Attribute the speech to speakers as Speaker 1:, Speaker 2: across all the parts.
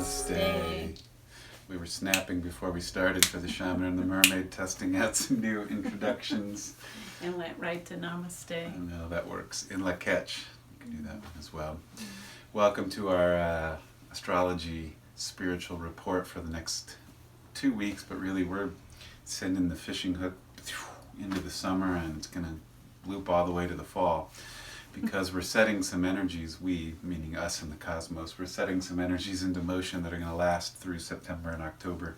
Speaker 1: Namaste. We were snapping before we started for the Shaman The Mermaid, testing out some new introductions.
Speaker 2: And went right to Namaste.
Speaker 1: I know that works. In La Ketch, you can do that one as well. Welcome to our astrology spiritual report for the next 2 weeks, but really we're sending the fishing hook into the summer, and it's going to loop all the way to the fall. Because we're setting some energies, we, meaning us in the cosmos, we're setting some energies into motion that are going to last through September and October,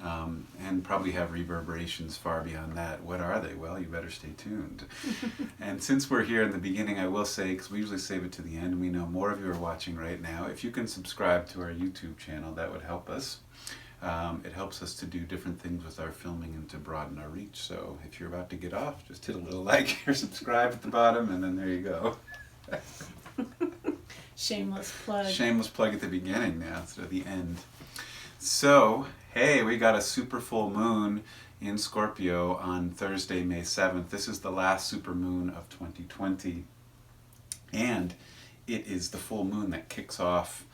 Speaker 1: and probably have reverberations far beyond that. What are they? Well, you better stay tuned. And since we're here in the beginning, I will say, because we usually save it to the end, we know more of you are watching right now. If you can subscribe to our YouTube channel, that would help us. It helps us to do different things with our filming and to broaden our reach. So if you're about to get off, just hit a little like or subscribe at the bottom, and then there you go.
Speaker 2: Shameless plug.
Speaker 1: Shameless plug at the beginning now instead of the end. So, hey, we got a super full moon in Scorpio on Thursday, May 7th. This is the last super moon of 2020. And it is the full moon that kicks off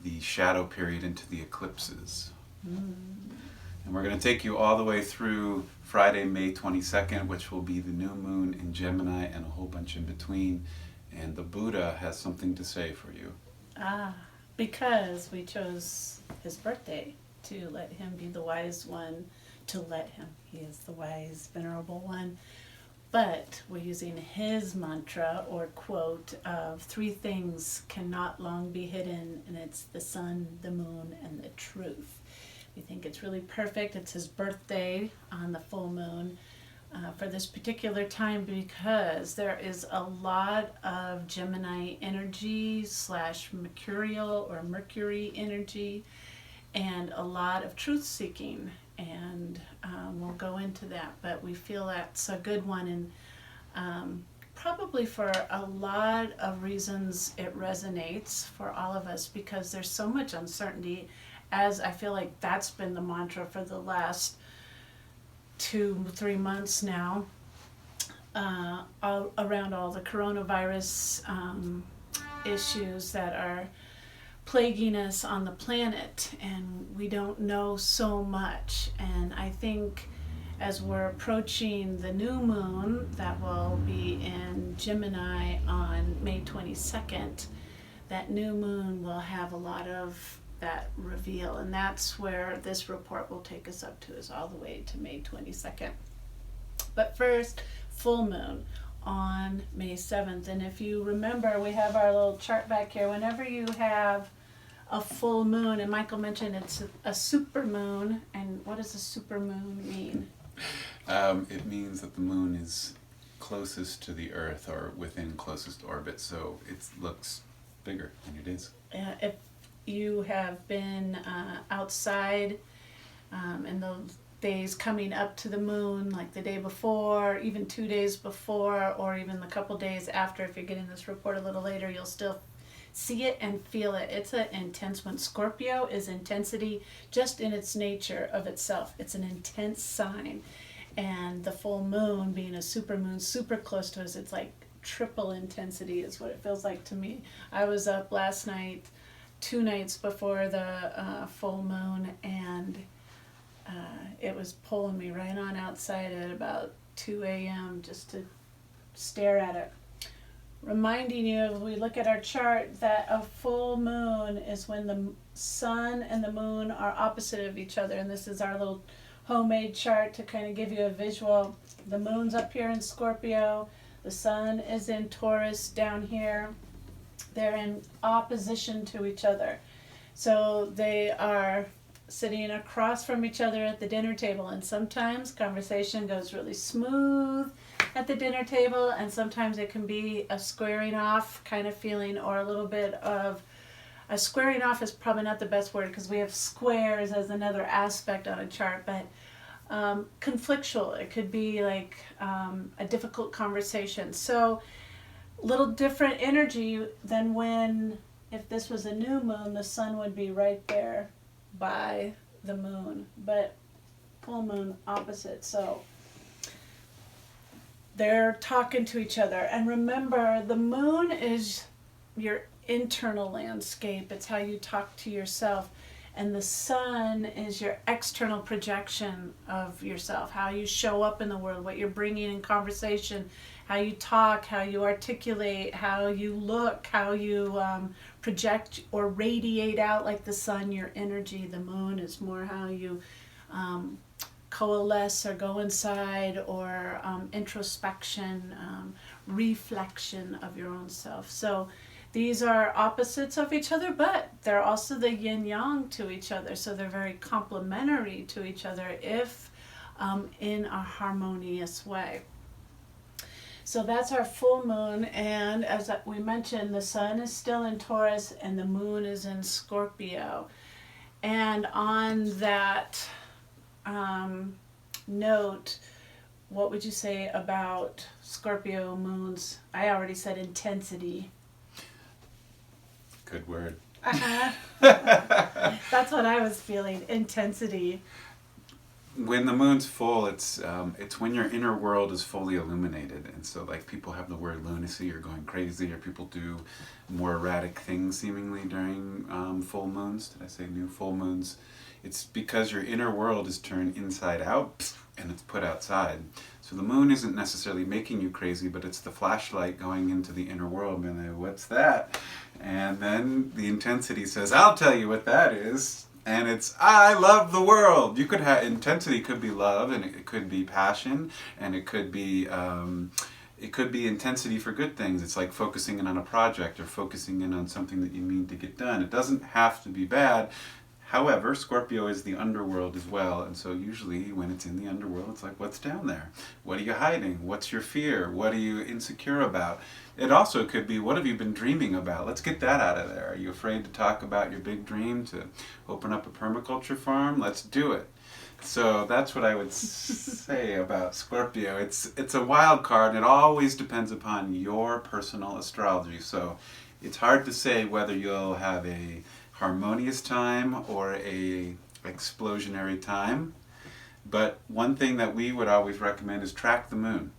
Speaker 1: the shadow period into the eclipses. And we're going to take you all the way through Friday, May 22nd, which will be the new moon in Gemini and a whole bunch in between. And the Buddha has something to say for you.
Speaker 2: Because we chose his birthday to let him be the wise one, he is the wise, venerable one. But we're using his mantra or quote of 3 things cannot long be hidden, and it's the sun, the moon, and the truth. We think it's really perfect. It's his birthday on the full moon for this particular time, because there is a lot of Gemini energy / mercurial or Mercury energy, and a lot of truth seeking. And we'll go into that, but we feel that's a good one, and probably for a lot of reasons it resonates for all of us, because there's so much uncertainty, as I feel like that's been the mantra for the last 2-3 months now, around all the coronavirus issues that are plaguing us on the planet, and we don't know so much. And I think as we're approaching the new moon that will be in Gemini on May 22nd, that new moon will have a lot of that reveal, and that's where this report will take us up to, is all the way to May 22nd. But first, full moon on May 7th. And if you remember, we have our little chart back here. Whenever you have a full moon, and Michael mentioned it's a super moon, and what does a super moon mean?
Speaker 1: It means that the moon is closest to the Earth, or within closest orbit, so it looks bigger than it is.
Speaker 2: If you have been outside in the days coming up to the moon, like the day before, even 2 days before, or even a couple days after, if you're getting this report a little later, you'll still see it and feel it. It's an intense one. Scorpio is intensity just in its nature of itself. It's an intense sign. And the full moon being a super moon, super close to us, it's like triple intensity is what it feels like to me. I was up last night, 2 nights before the full moon, and it was pulling me right on outside at about 2 a.m. just to stare at it. Reminding you, if we look at our chart, that a full moon is when the sun and the moon are opposite of each other. And this is our little homemade chart to kind of give you a visual. The moon's up here in Scorpio. The sun is in Taurus down here. They're in opposition to each other. So they are sitting across from each other at the dinner table. And sometimes conversation goes really smooth at the dinner table, and sometimes it can be a squaring off kind of feeling, or a little bit of a squaring off is probably not the best word, because we have squares as another aspect on a chart, but conflictual. It could be like a difficult conversation. So little different energy than when, if this was a new moon, the sun would be right there by the moon, but full moon opposite. So they're talking to each other. And remember, the moon is your internal landscape. It's how you talk to yourself. And the sun is your external projection of yourself, how you show up in the world, what you're bringing in conversation, how you talk, how you articulate, how you look, how you project or radiate out like the sun, your energy. The moon is more how you coalesce or go inside, or introspection, reflection of your own self. So these are opposites of each other, but they're also the yin-yang to each other. So they're very complementary to each other if in a harmonious way. So that's our full moon. And as we mentioned, the sun is still in Taurus and the moon is in Scorpio. And on that note, what would you say about Scorpio moons? I already said intensity.
Speaker 1: Good word.
Speaker 2: That's what I was feeling, intensity.
Speaker 1: When the moon's full, it's when your inner world is fully illuminated, and so like people have the word lunacy or going crazy, or people do more erratic things seemingly during full moons. Did I say new full moons? It's because your inner world is turned inside out and it's put outside. So the moon isn't necessarily making you crazy, but it's the flashlight going into the inner world and like, what's that? And then the intensity says, I'll tell you what that is. And it's, I love the world. You could have, intensity could be love, and it could be passion, and it could be intensity for good things. It's like focusing in on a project or focusing in on something that you mean to get done. It doesn't have to be bad. However, Scorpio is the underworld as well, and so usually when it's in the underworld, it's like, what's down there? What are you hiding? What's your fear? What are you insecure about? It also could be, what have you been dreaming about? Let's get that out of there. Are you afraid to talk about your big dream to open up a permaculture farm? Let's do it. So that's what I would say about Scorpio. It's a wild card, and it always depends upon your personal astrology. So it's hard to say whether you'll have a harmonious time or a explosionary time. But one thing that we would always recommend is track the moon.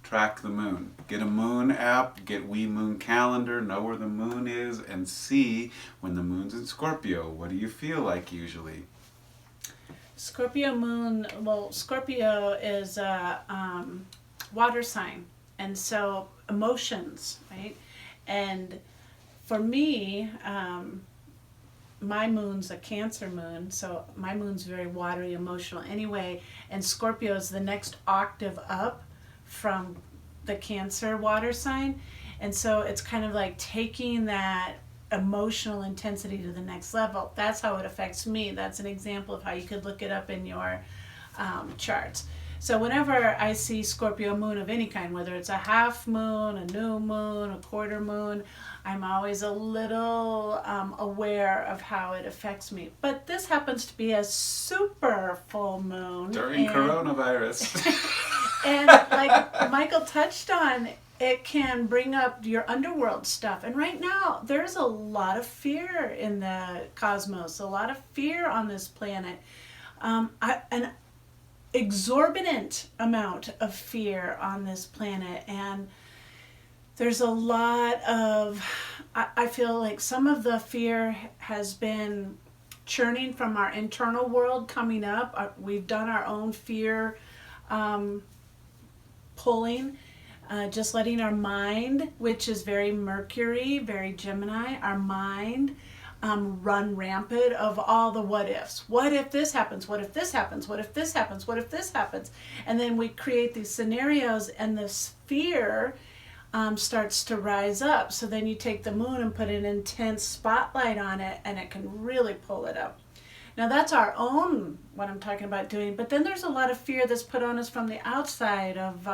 Speaker 1: Track the moon. Get a moon app, get We Moon Calendar, know where the moon is, and see when the moon's in Scorpio. What do you feel like usually?
Speaker 2: Scorpio moon, well, Scorpio is a water sign, and so emotions, right? And for me, my moon's a Cancer moon, so my moon's very watery, emotional anyway, and Scorpio is the next octave up from the Cancer water sign, and so it's kind of like taking that emotional intensity to the next level. That's how it affects me. That's an example of how you could look it up in your charts. So whenever I see Scorpio moon of any kind, whether it's a half moon, a new moon, a quarter moon, I'm always a little aware of how it affects me. But this happens to be a super full moon.
Speaker 1: During coronavirus.
Speaker 2: And like Michael touched on, it can bring up your underworld stuff. And right now, there's a lot of fear in the cosmos, a lot of fear on this planet. An exorbitant amount of fear on this planet. And there's a lot of, I feel like some of the fear has been churning from our internal world coming up. We've done our own fear pulling, just letting our mind, which is very Mercury, very Gemini, our mind run rampant of all the what ifs. What if this happens? What if this happens? What if this happens? What if this happens? And then we create these scenarios, and this fear starts to rise up. So then you take the moon and put an intense spotlight on it, and it can really pull it up. Now that's our own, what I'm talking about doing, but then there's a lot of fear that's put on us from the outside of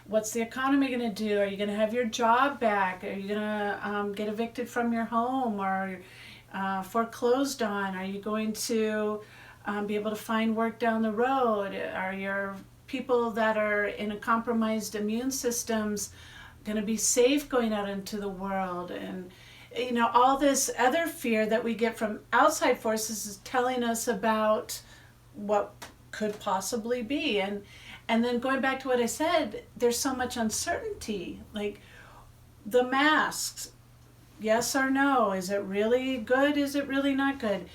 Speaker 2: what's the economy going to do? Are you going to have your job back? Are you going to get evicted from your home or foreclosed on? Are you going to be able to find work down the road? Are your people that are in a compromised immune systems going to be safe going out into the world? And you know, all this other fear that we get from outside forces is telling us about what could possibly be. And then going back to what I said, there's so much uncertainty. Like the masks, yes or no? Is it really good? Is it really not good?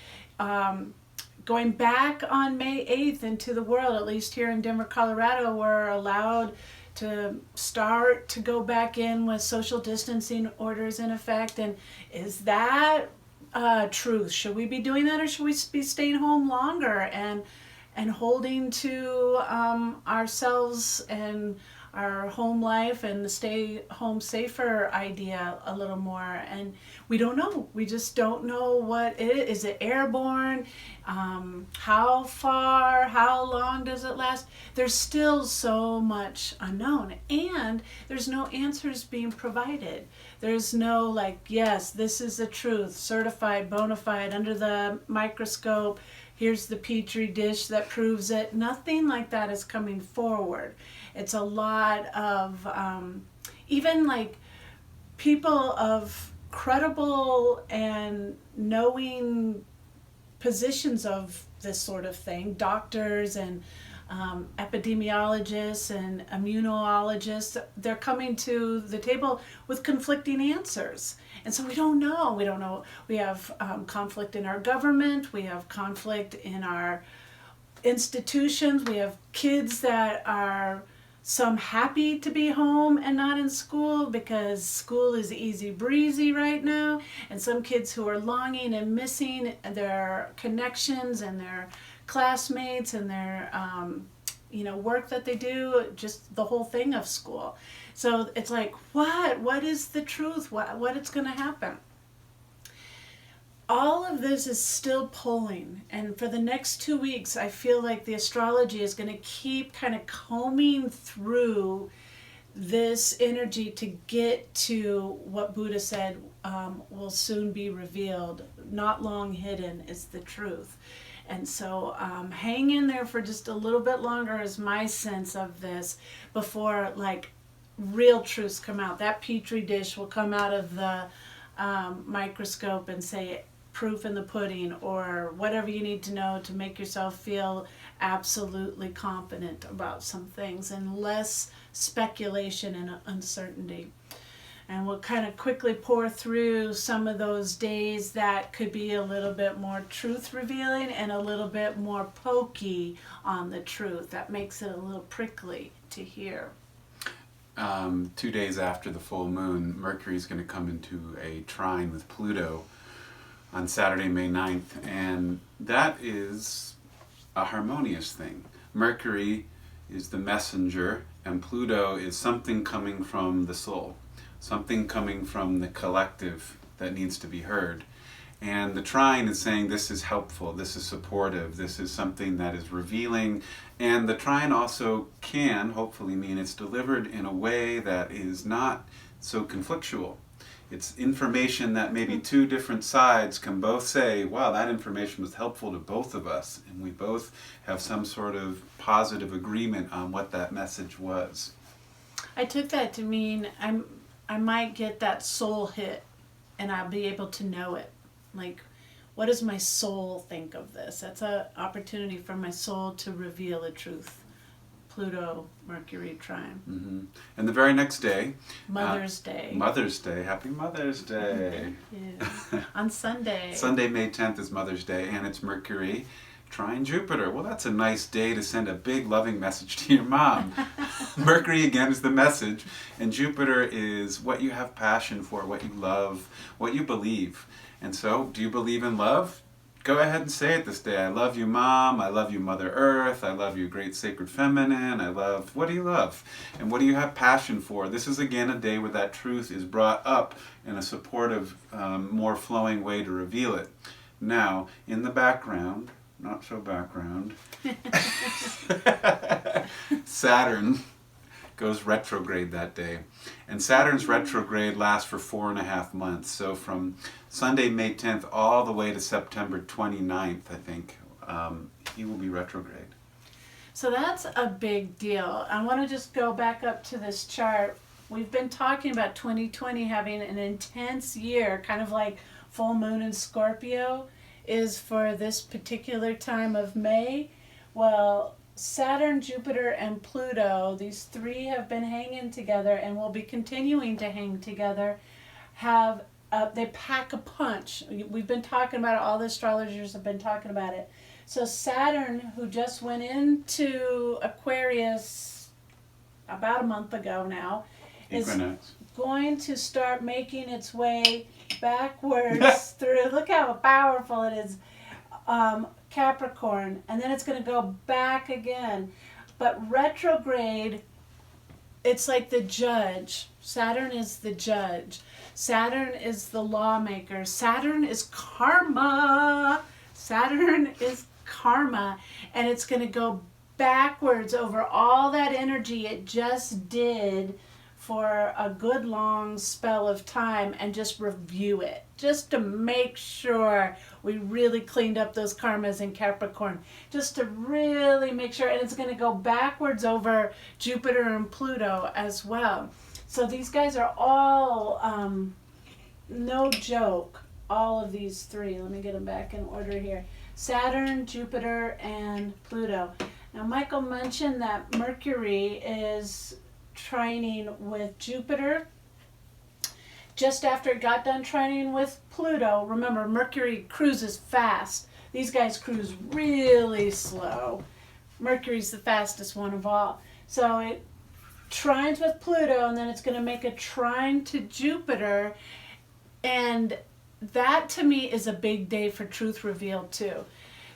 Speaker 2: Going back on May 8th into the world, at least here in Denver, Colorado, we're allowed to start to go back in with social distancing orders in effect. And is that truth? Should we be doing that, or should we be staying home longer and holding to ourselves and our home life and the stay home safer idea a little more? And we don't know. We just don't know what it is. Is it airborne? How far? How long does it last? There's still so much unknown, and there's no answers being provided. There's no like, yes, this is the truth, certified, bona fide, under the microscope. Here's the petri dish that proves it. Nothing like that is coming forward. It's a lot of even like people of credible and knowing positions of this sort of thing, doctors and epidemiologists and immunologists, they're coming to the table with conflicting answers. And so we don't know. We don't know. We have conflict in our government. We have conflict in our institutions. We have kids that are some happy to be home and not in school because school is easy breezy right now, and some kids who are longing and missing their connections and their classmates and their work that they do, just the whole thing of school. So it's like, what is the truth? What is going to happen? All of this is still pulling, and for the next 2 weeks I feel like the astrology is going to keep kind of combing through this energy to get to what Buddha said will soon be revealed. Not long hidden is the truth. And so hang in there for just a little bit longer is my sense of this before like real truths come out. That petri dish will come out of the microscope and say proof in the pudding, or whatever you need to know to make yourself feel absolutely confident about some things, and less speculation and uncertainty. And we'll kind of quickly pour through some of those days that could be a little bit more truth revealing and a little bit more pokey on the truth. That makes it a little prickly to hear.
Speaker 1: 2 days after the full moon, Mercury is going to come into a trine with Pluto on Saturday, May 9th, and that is a harmonious thing. Mercury is the messenger, and Pluto is something coming from the soul, something coming from the collective that needs to be heard. And the trine is saying this is helpful, this is supportive, this is something that is revealing. And the trine also can hopefully mean it's delivered in a way that is not so conflictual. It's information that maybe two different sides can both say, wow, that information was helpful to both of us, and we both have some sort of positive agreement on what that message was.
Speaker 2: I took that to mean I might get that soul hit, and I'll be able to know it. Like, what does my soul think of this? That's an opportunity for my soul to reveal a truth. Pluto, Mercury, Trine.
Speaker 1: Mm-hmm. And the very next day,
Speaker 2: Mother's Day.
Speaker 1: Mother's Day. Happy Mother's Day.
Speaker 2: Yeah. On Sunday.
Speaker 1: Sunday, May 10th is Mother's Day, and it's Mercury, Trine Jupiter. Well, that's a nice day to send a big loving message to your mom. Mercury, again, is the message, and Jupiter is what you have passion for, what you love, what you believe. And so, do you believe in love? Go ahead and say it this day. I love you, Mom. I love you, Mother Earth. I love you, Great Sacred Feminine. I love... What do you love? And what do you have passion for? This is, again, a day where that truth is brought up in a supportive, more flowing way to reveal it. Now, in the background, not so background, Saturn goes retrograde that day. And Saturn's retrograde lasts for 4.5 months. So from Sunday, May 10th, all the way to September 29th, I think, he will be retrograde.
Speaker 2: So that's a big deal. I want to just go back up to this chart. We've been talking about 2020 having an intense year, kind of like full moon in Scorpio is for this particular time of May. Well, Saturn, Jupiter, and Pluto, these three have been hanging together and will be continuing to hang together, have they pack a punch. We've been talking about it. All the astrologers have been talking about it. So Saturn, who just went into Aquarius about a month ago now, is going to start making its way backwards through. Look how powerful it is. Capricorn, and then it's going to go back again. But retrograde, it's like the judge. Saturn is the judge. Saturn is the lawmaker. Saturn is karma. Saturn is karma. And it's going to go backwards over all that energy it just did for a good long spell of time and just review it. Just to make sure we really cleaned up those karmas in Capricorn. Just to really make sure. And it's going to go backwards over Jupiter and Pluto as well. So these guys are all, no joke, all of these three. Let me get them back in order here. Saturn, Jupiter, and Pluto. Now, Michael mentioned that Mercury is trining with Jupiter. Just after it got done trining with Pluto, remember, Mercury cruises fast. These guys cruise really slow. Mercury's the fastest one of all. So it trines with Pluto, and then it's going to make a trine to Jupiter. And that, to me, is a big day for truth revealed, too.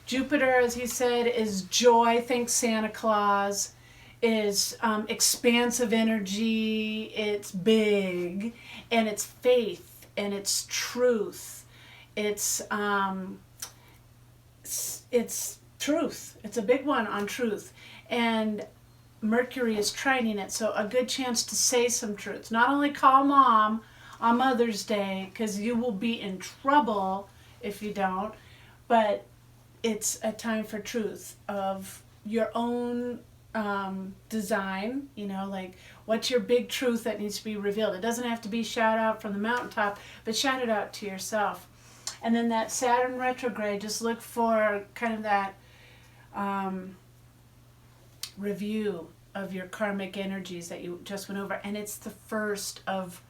Speaker 2: Jupiter, as he said, is joy. Think Santa Claus. Is expansive energy. It's big. And it's faith. And it's truth. It's truth. It's a big one on truth. And Mercury is trining it, so a good chance to say some truths. Not only call mom on Mother's Day, because you will be in trouble if you don't, but it's a time for truth of your own design, like what's your big truth that needs to be revealed. It doesn't have to be shout out from the mountaintop, but shout it out to yourself. And then that Saturn retrograde, just look for kind of that review of your karmic energies that you just went over, and it's the first of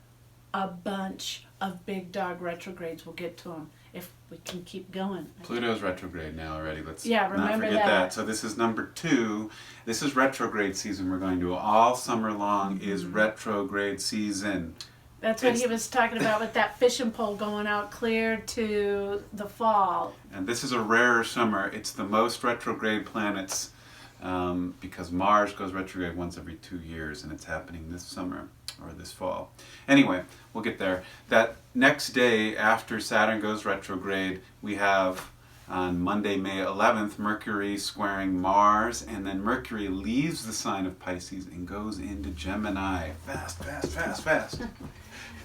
Speaker 2: a bunch of big dog retrogrades. We'll get to them if we can keep going.
Speaker 1: Pluto's retrograde now already. Let's
Speaker 2: remember
Speaker 1: not forget that. So this is number 2. This is retrograde season. We're going to all summer long is retrograde season.
Speaker 2: That's what he was talking about with that fishing pole going out clear to the fall.
Speaker 1: And this is a rarer summer. It's the most retrograde planets because Mars goes retrograde once every 2 years, and it's happening this summer or this fall. Anyway, we'll get there. That next day after Saturn goes retrograde, we have on Monday, May 11th, Mercury squaring Mars, and then Mercury leaves the sign of Pisces and goes into Gemini. Fast, fast, fast, fast.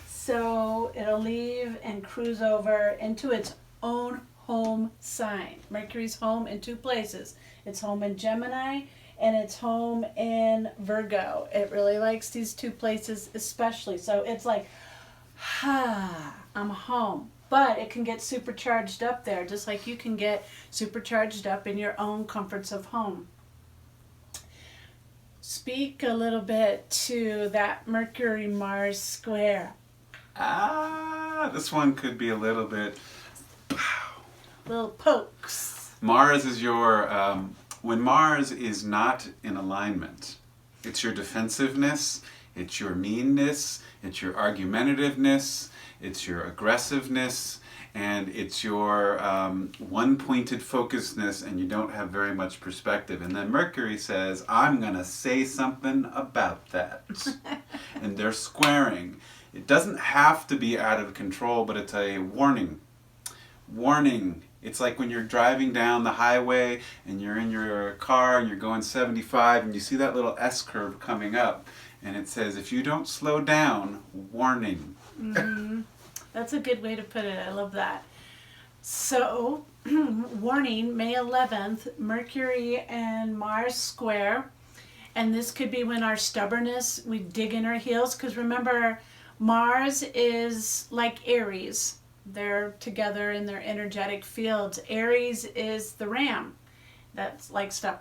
Speaker 2: So it'll leave and cruise over into its own home sign. Mercury's home in 2 places. It's home in Gemini and it's home in Virgo. It really likes these 2 places especially. So it's like, I'm home. But it can get supercharged up there, just like you can get supercharged up in your own comforts of home. Speak a little bit to that Mercury-Mars square.
Speaker 1: This one could be a little bit...
Speaker 2: Little pokes.
Speaker 1: Mars is your... when Mars is not in alignment, it's your defensiveness, it's your meanness, it's your argumentativeness, it's your aggressiveness, and it's your one-pointed focusedness, and you don't have very much perspective. And then Mercury says, I'm going to say something about that. And they're squaring. It doesn't have to be out of control, but it's a warning. Warning. It's like when you're driving down the highway and you're in your car and you're going 75 and you see that little S-curve coming up. And it says, if you don't slow down, warning.
Speaker 2: Mm-hmm. That's a good way to put it. I love that. So, warning, May 11th, Mercury and Mars square. And this could be when our stubbornness, we dig in our heels. Because remember, Mars is like Aries. They're together in their energetic fields. Aries is the ram that likes to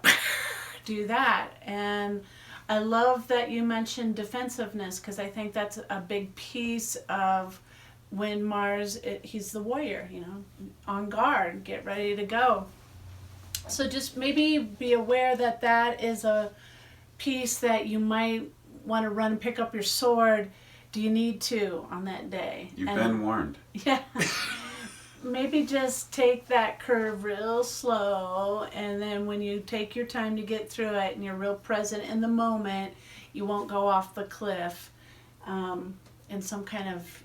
Speaker 2: do that. And I love that you mentioned defensiveness, because I think that's a big piece of when Mars, he's the warrior, on guard, get ready to go. So just maybe be aware that that is a piece that you might want to run and pick up your sword. Do you need to on that day?
Speaker 1: You've been warned.
Speaker 2: Yeah. Maybe just take that curve real slow, and then when you take your time to get through it and you're real present in the moment, you won't go off the cliff in some kind of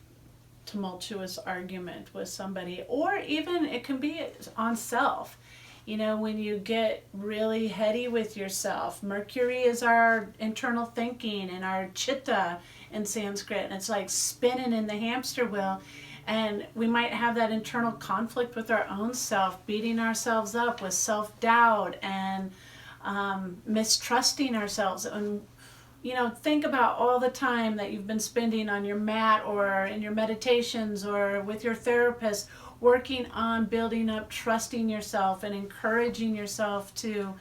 Speaker 2: tumultuous argument with somebody. Or even it can be on self. When you get really heady with yourself. Mercury is our internal thinking and our chitta in Sanskrit, and it's like spinning in the hamster wheel. And we might have that internal conflict with our own self, beating ourselves up with self-doubt and mistrusting ourselves. And, think about all the time that you've been spending on your mat or in your meditations or with your therapist, working on building up, trusting yourself and encouraging yourself to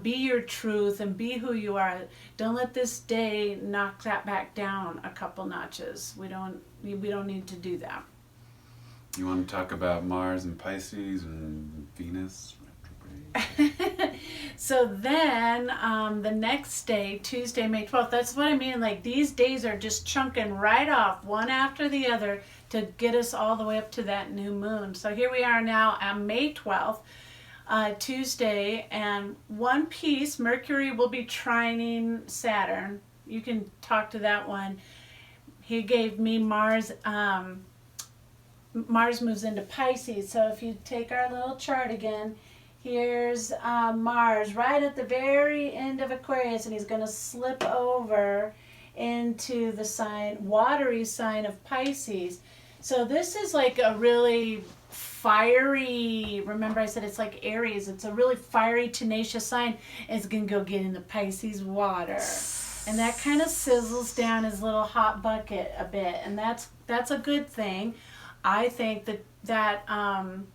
Speaker 2: be your truth and be who you are. Don't let this day knock that back down a couple notches. We don't need to do that. You
Speaker 1: want to talk about Mars and Pisces and Venus?
Speaker 2: So then the next day, Tuesday, May 12th, that's what I mean. Like these days are just chunking right off one after the other to get us all the way up to that new moon. So here we are now on May 12th. Tuesday, and one piece, Mercury will be trining Saturn. You can talk to that one. He gave me Mars. Mars moves into Pisces. So if you take our little chart again, here's Mars right at the very end of Aquarius, and he's going to slip over into the watery sign of Pisces. So this is like a really fiery, remember I said it's like Aries, it's a really fiery, tenacious sign. It's going to go get in the Pisces water. And that kind of sizzles down his little hot bucket a bit. And that's a good thing. I think that can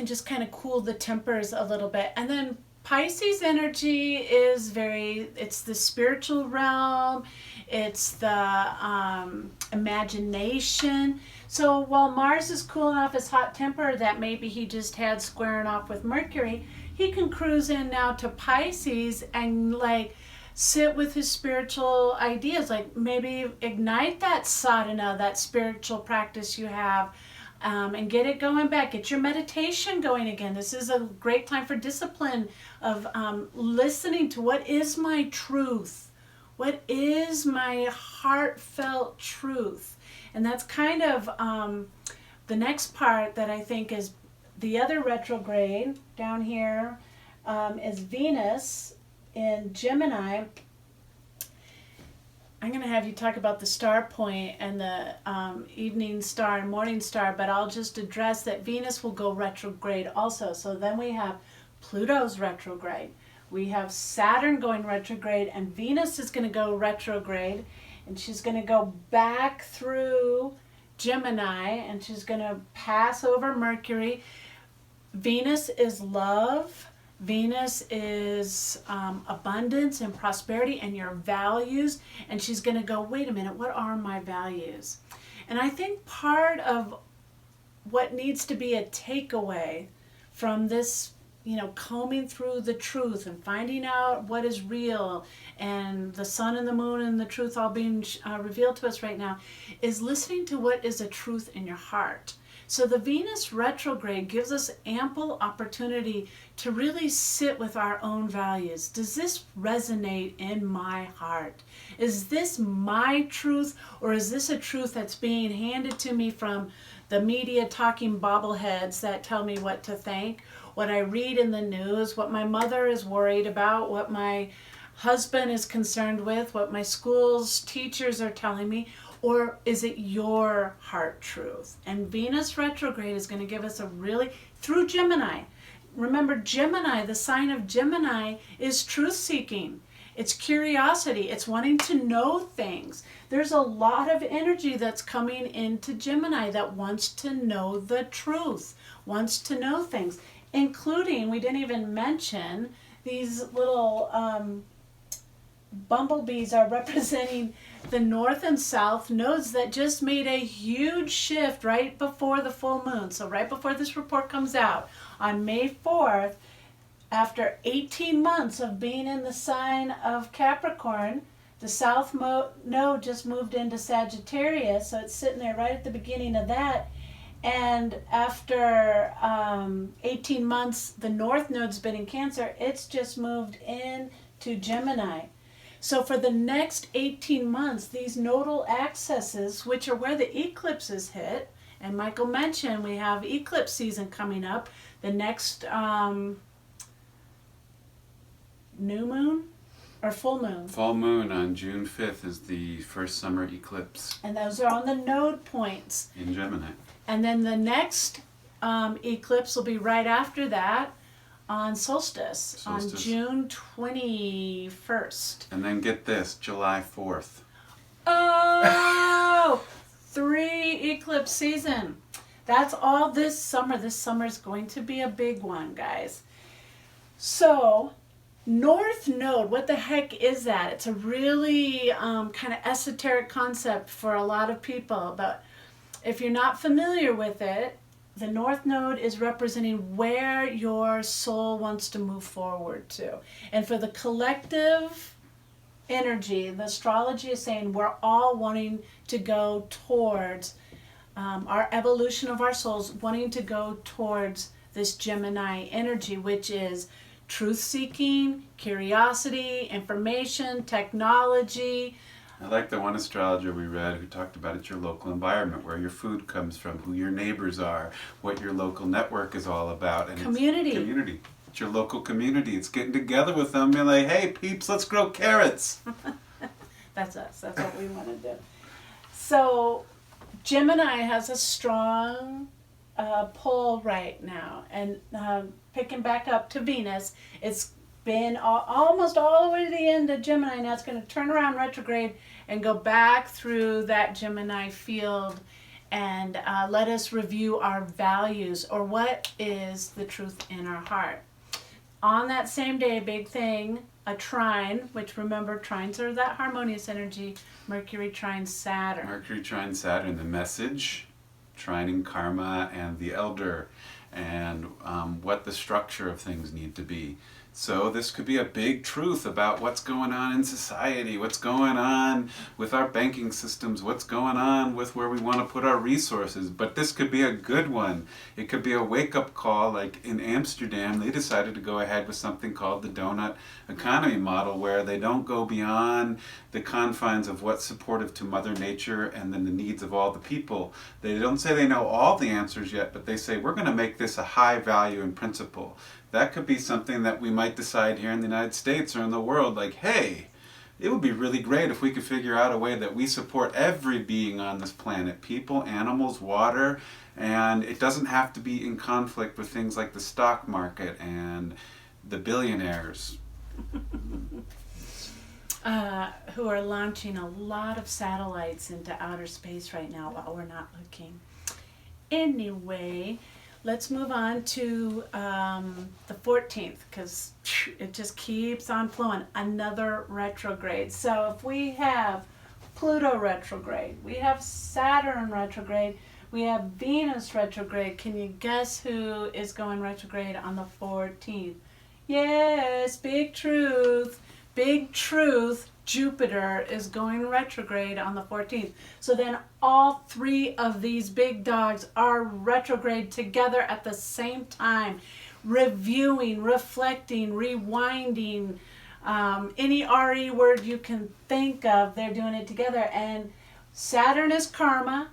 Speaker 2: just kind of cool the tempers a little bit. And then Pisces energy is it's the spiritual realm. It's the imagination. So while Mars is cooling off his hot temper that maybe he just had squaring off with Mercury, he can cruise in now to Pisces and like sit with his spiritual ideas. Like maybe ignite that sadhana, that spiritual practice you have, and get it going back. Get your meditation going again. This is a great time for discipline of listening to what is my truth. What is my heartfelt truth? And that's kind of the next part that I think is the other retrograde down here is Venus in Gemini. I'm going to have you talk about the star point and the evening star and morning star, but I'll just address that Venus will go retrograde also. So then we have Pluto's retrograde. We have Saturn going retrograde, and Venus is going to go retrograde, and she's going to go back through Gemini, and she's going to pass over Mercury. Venus is love. Venus is abundance and prosperity and your values. And she's going to go, wait a minute, what are my values? And I think part of what needs to be a takeaway from this, combing through the truth and finding out what is real, and the sun and the moon and the truth all being revealed to us right now, is listening to what is a truth in your heart. So the Venus retrograde gives us ample opportunity to really sit with our own values. Does this resonate in my heart? Is this my truth, or is this a truth that's being handed to me from the media talking bobbleheads that tell me what to think, what I read in the news, what my mother is worried about, what my husband is concerned with, what my school's teachers are telling me? Or is it your heart truth? And Venus retrograde is going to give us through Gemini. Remember, Gemini, the sign of Gemini is truth seeking. It's curiosity. It's wanting to know things. There's a lot of energy that's coming into Gemini that wants to know the truth, wants to know things, including, we didn't even mention, these little bumblebees are representing the north and south nodes that just made a huge shift right before the full moon. So right before this report comes out on May 4th, after 18 months of being in the sign of Capricorn, the south node just moved into Sagittarius, so it's sitting there right at the beginning of that. And after 18 months, the north node's been in Cancer. It's just moved into Gemini. So for the next 18 months, these nodal accesses, which are where the eclipses hit, and Michael mentioned we have eclipse season coming up. The next new moon or full moon?
Speaker 1: Full moon on June 5th is the first summer eclipse.
Speaker 2: And those are on the node points.
Speaker 1: In Gemini.
Speaker 2: And then the next eclipse will be right after that on solstice. On June 21st.
Speaker 1: And then get this, July 4th.
Speaker 2: Oh! 3 eclipse season. That's all this summer. This summer is going to be a big one, guys. So, North Node, what the heck is that? It's a really kind of esoteric concept for a lot of people. But if you're not familiar with it, the North Node is representing where your soul wants to move forward to. And for the collective energy, the astrology is saying we're all wanting to go towards our evolution of our souls, wanting to go towards this Gemini energy, which is truth-seeking, curiosity, information, technology.
Speaker 1: I like the one astrologer we read who talked about it's your local environment, where your food comes from, who your neighbors are, what your local network is all about. And
Speaker 2: community.
Speaker 1: Community. It's your local community. It's getting together with them and like, hey, peeps, let's grow carrots.
Speaker 2: That's us. That's what we want to do. So Gemini has a strong pull right now. And picking back up to Venus, it's been almost all the way to the end of Gemini. Now it's going to turn around retrograde and go back through that Gemini field and let us review our values, or what is the truth in our heart. On that same day, big thing, a trine, which remember trines are that harmonious energy, Mercury trine Saturn.
Speaker 1: Mercury trine Saturn, the message, trining karma and the elder, and what the structure of things need to be. So this could be a big truth about what's going on in society, what's going on with our banking systems, what's going on with where we want to put our resources. But this could be a good one. It could be a wake-up call. Like in Amsterdam, they decided to go ahead with something called the Doughnut economy model, where they don't go beyond the confines of what's supportive to Mother Nature and then the needs of all the people. They don't say they know all the answers yet, but they say we're going to make this a high value and principle. That could be something that we might decide here in the United States or in the world, like, hey, it would be really great if we could figure out a way that we support every being on this planet, people, animals, water, and it doesn't have to be in conflict with things like the stock market and the billionaires.
Speaker 2: Who are launching a lot of satellites into outer space right now while we're not looking. Anyway, let's move on to the 14th, because it just keeps on flowing. Another retrograde. So if we have Pluto retrograde, we have Saturn retrograde, we have Venus retrograde. Can you guess who is going retrograde on the 14th? Yes, big truth. Big truth. Jupiter is going retrograde on the 14th. So then all 3 of these big dogs are retrograde together at the same time, reviewing, reflecting, rewinding, any RE word you can think of, they're doing it together. And Saturn is karma,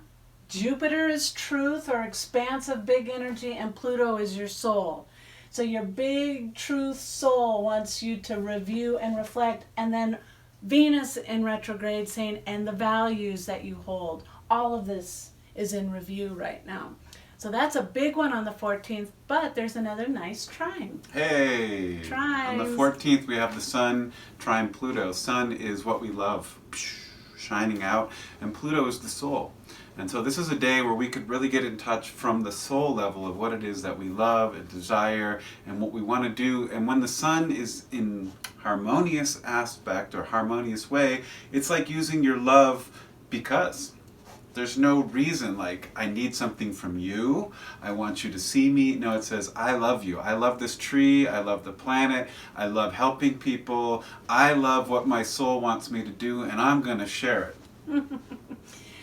Speaker 2: Jupiter is truth or expansive big energy, and Pluto is your soul. So your big truth soul wants you to review and reflect, and then Venus in retrograde saying, and the values that you hold. All of this is in review right now. So that's a big one on the 14th, but there's another nice trine.
Speaker 1: Hey!
Speaker 2: Trines.
Speaker 1: On the 14th, we have the Sun trine Pluto. Sun is what we love, shining out, and Pluto is the soul. And so this is a day where we could really get in touch from the soul level of what it is that we love and desire and what we want to do. And when the sun is in harmonious aspect or harmonious way, it's like using your love because. There's no reason like, I need something from you, I want you to see me. No, it says, I love you. I love this tree, I love the planet, I love helping people, I love what my soul wants me to do, and I'm going to share it.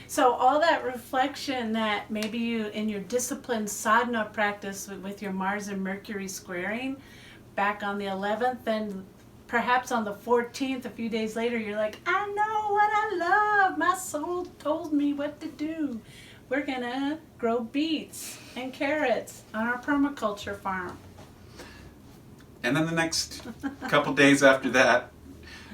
Speaker 2: So all that reflection that maybe you, in your disciplined sadhana practice with your Mars and Mercury squaring back on the 11th, then perhaps on the 14th, a few days later, you're like, I know what I love. My soul told me what to do. We're going to grow beets and carrots on our permaculture farm.
Speaker 1: And then the next couple days after that,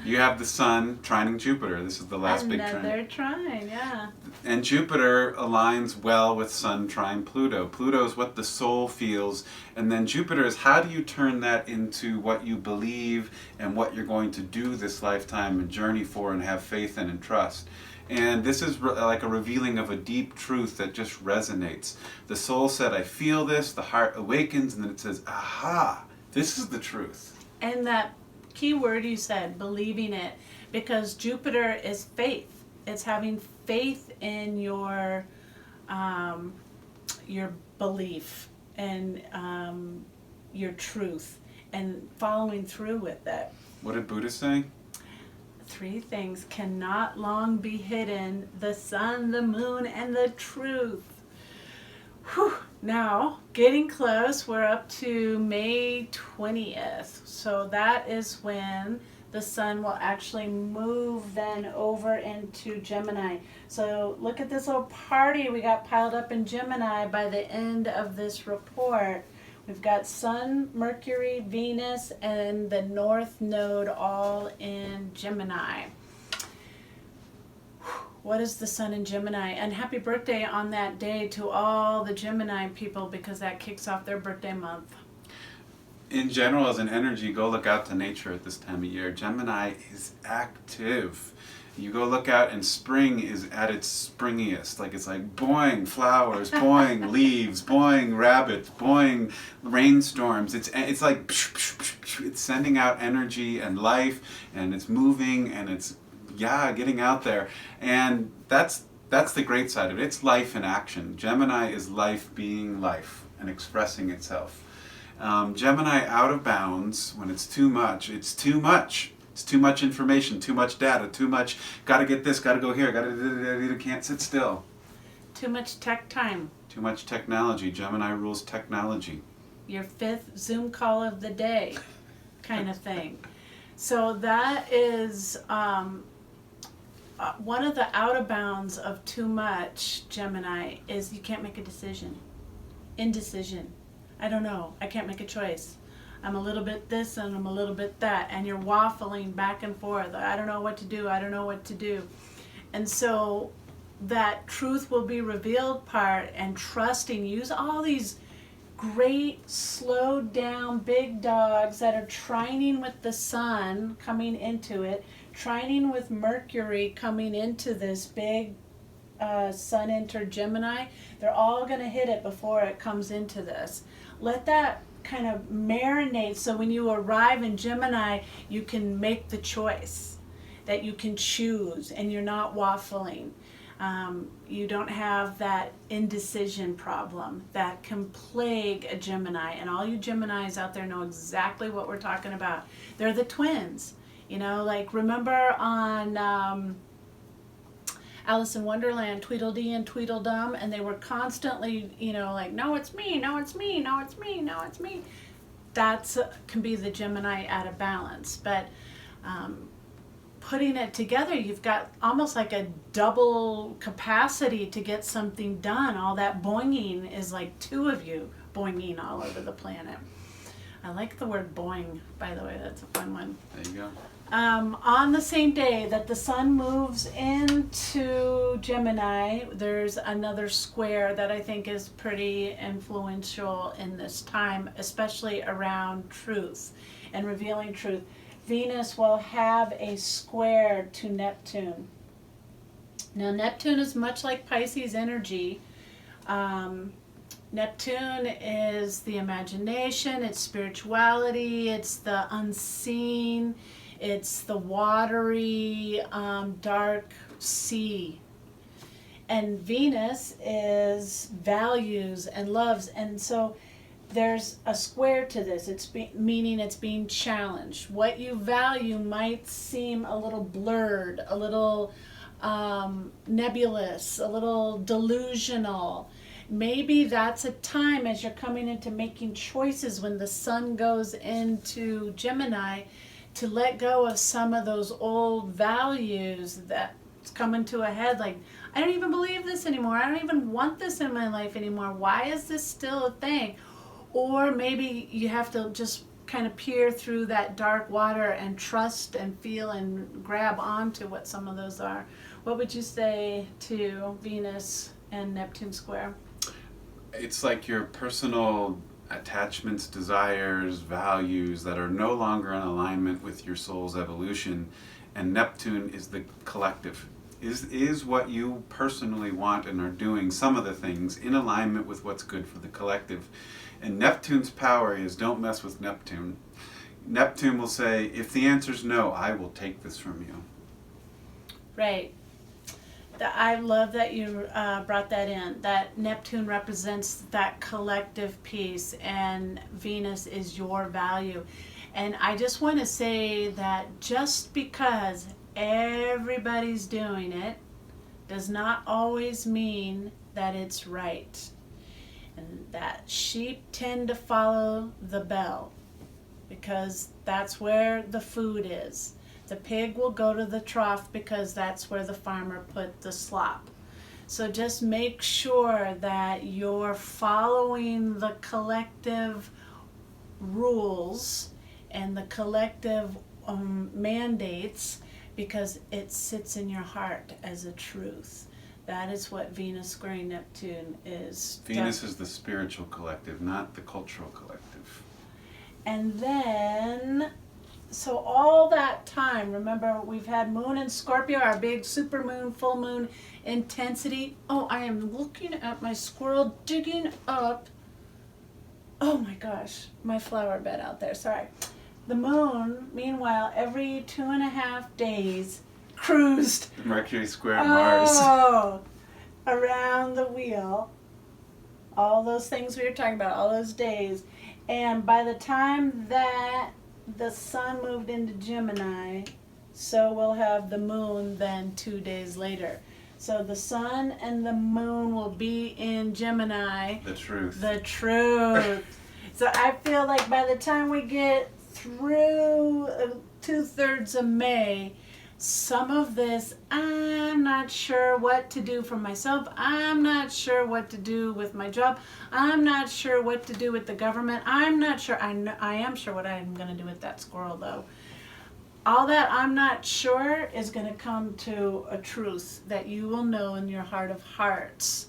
Speaker 1: you have the sun trining Jupiter. This is the last big trine.
Speaker 2: Another trine, yeah.
Speaker 1: And Jupiter aligns well with Sun trine Pluto. Pluto is what the soul feels, and then Jupiter is how do you turn that into what you believe and what you're going to do this lifetime and journey for and have faith in and trust. And this is like a revealing of a deep truth that just resonates. The soul said, I feel this, the heart awakens, and then it says, aha, this is the truth.
Speaker 2: And that key word you said, believing it, because Jupiter is faith. It's having faith in your belief and your truth and following through with it.
Speaker 1: What did Buddha say?
Speaker 2: 3 things cannot long be hidden: the sun, the moon, and the truth. Whew. Now, getting close, we're up to May 20th. So that is when the sun will actually move then over into Gemini. So look at this little party we got piled up in Gemini by the end of this report. We've got Sun, Mercury, Venus, and the North Node all in Gemini. What is the sun in Gemini? And happy birthday on that day to all the Gemini people, because that kicks off their birthday month.
Speaker 1: In general, as an energy, go look out to nature at this time of year. Gemini is active. You go look out and spring is at its springiest. Like it's like boing flowers, boing leaves, boing rabbits, boing rainstorms. It's like it's sending out energy and life, and it's moving, and it's getting out there. And that's the great side of it. It's life in action. Gemini is life being life and expressing itself. Gemini out of bounds, when it's too much, it's too much. It's too much information, too much data, too much, gotta get this, gotta go here, can't sit still.
Speaker 2: Too much tech time.
Speaker 1: Too much technology. Gemini rules technology.
Speaker 2: Your 5th Zoom call of the day kind of thing. So that is one of the out of bounds of too much Gemini is you can't make a decision. Indecision. I don't know. I can't make a choice. I'm a little bit this and I'm a little bit that. And you're waffling back and forth. I don't know what to do. I don't know what to do. And so that truth will be revealed part and trusting. Use all these great slowed down big dogs that are trining with the sun coming into it, trining with Mercury coming into this big sun entered Gemini. They're all going to hit it before it comes into this. Let that kind of marinate so when you arrive in Gemini, you can make the choice, that you can choose and you're not waffling. You don't have that indecision problem that can plague a Gemini. And all you Geminis out there know exactly what we're talking about. They're the twins. You know, like remember on Alice in Wonderland, Tweedledee and Tweedledum, and they were constantly, you know, like, no, it's me, no, it's me, no, it's me, no, it's me. That's can be the Gemini out of balance. But putting it together, you've got almost like a double capacity to get something done. All that boinging is like 2 of you boinging all over the planet. I like the word boing, by the way. That's a fun one.
Speaker 1: There you go.
Speaker 2: On the same day that the sun moves into Gemini, there's another square that I think is pretty influential in this time, especially around truth and revealing truth. Venus will have a square to Neptune. Now, Neptune is much like Pisces energy. Neptune is the imagination, it's spirituality, it's the unseen, it's the watery, dark sea. And Venus is values and loves. And so there's a square to this. Meaning it's being challenged. What you value might seem a little blurred, a little nebulous, a little delusional. Maybe that's a time as you're coming into making choices when the sun goes into Gemini to let go of some of those old values that's coming to a head. Like, I don't even believe this anymore. I don't even want this in my life anymore. Why is this still a thing? Or maybe you have to just kind of peer through that dark water and trust and feel and grab onto what some of those are. What would you say to Venus and Neptune square?
Speaker 1: It's like your personal attachments, desires, values that are no longer in alignment with your soul's evolution. And Neptune is the collective. Is what you personally want and are doing some of the things in alignment with what's good for the collective. And Neptune's power is don't mess with Neptune. Neptune will say, if the answer's no, I will take this from you.
Speaker 2: Right. I love that you brought that in. That Neptune represents that collective piece and Venus is your value. And I just want to say that just because everybody's doing it does not always mean that it's right. And that sheep tend to follow the bell because that's where the food is. The pig will go to the trough because that's where the farmer put the slop. So just make sure that you're following the collective rules and the collective mandates because it sits in your heart as a truth. That is what Venus squaring Neptune is.
Speaker 1: Venus is the spiritual collective, not the cultural collective.
Speaker 2: And then, so all that time, remember we've had Moon in Scorpio, our big super moon, full moon intensity. Oh, I am looking at my squirrel digging up, oh my gosh, my flower bed out there, sorry. The moon, meanwhile, every 2.5 days, cruised
Speaker 1: Mercury square Mars.
Speaker 2: Around the wheel. All those things we were talking about, all those days. And by the time that the sun moved into Gemini, so we'll have the moon then 2 days later. So the sun and the moon will be in Gemini.
Speaker 1: The truth.
Speaker 2: The truth. So I feel like by the time we get through 2/3 of May, some of this, I'm not sure what to do for myself. I'm not sure what to do with my job. I'm not sure what to do with the government. I'm not sure. I am sure what I'm going to do with that squirrel, though. All that I'm not sure is going to come to a truth that you will know in your heart of hearts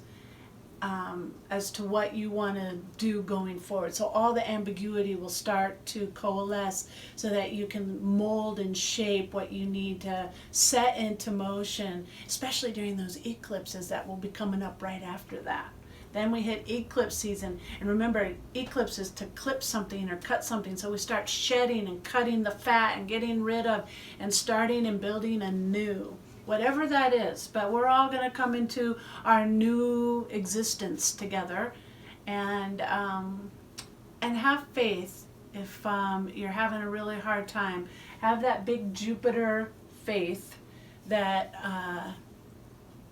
Speaker 2: as to what you want to do going forward. So all the ambiguity will start to coalesce so that you can mold and shape what you need to set into motion, especially during those eclipses that will be coming up right after that. Then we hit eclipse season, and remember, eclipse is to clip something or cut something, so we start shedding and cutting the fat and getting rid of and starting and building anew. Whatever that is, but we're all going to come into our new existence together, and have faith. If you're having a really hard time, have that big Jupiter faith that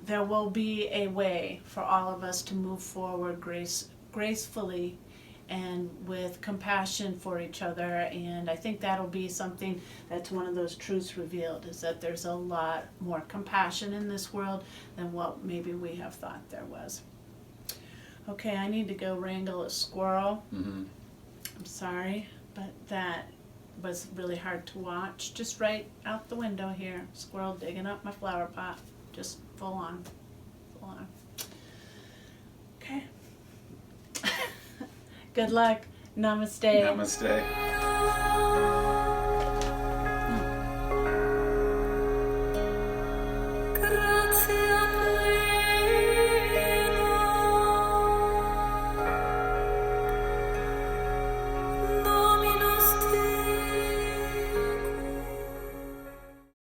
Speaker 2: there will be a way for all of us to move forward gracefully and with compassion for each other. And I think that'll be something that's one of those truths revealed, is that there's a lot more compassion in this world than what maybe we have thought there was. Okay, I need to go wrangle a squirrel.
Speaker 1: Mm-hmm.
Speaker 2: I'm sorry, but that was really hard to watch. Just right out the window here, squirrel digging up my flower pot. Just full on. Okay. Good luck. Namaste.
Speaker 1: Namaste.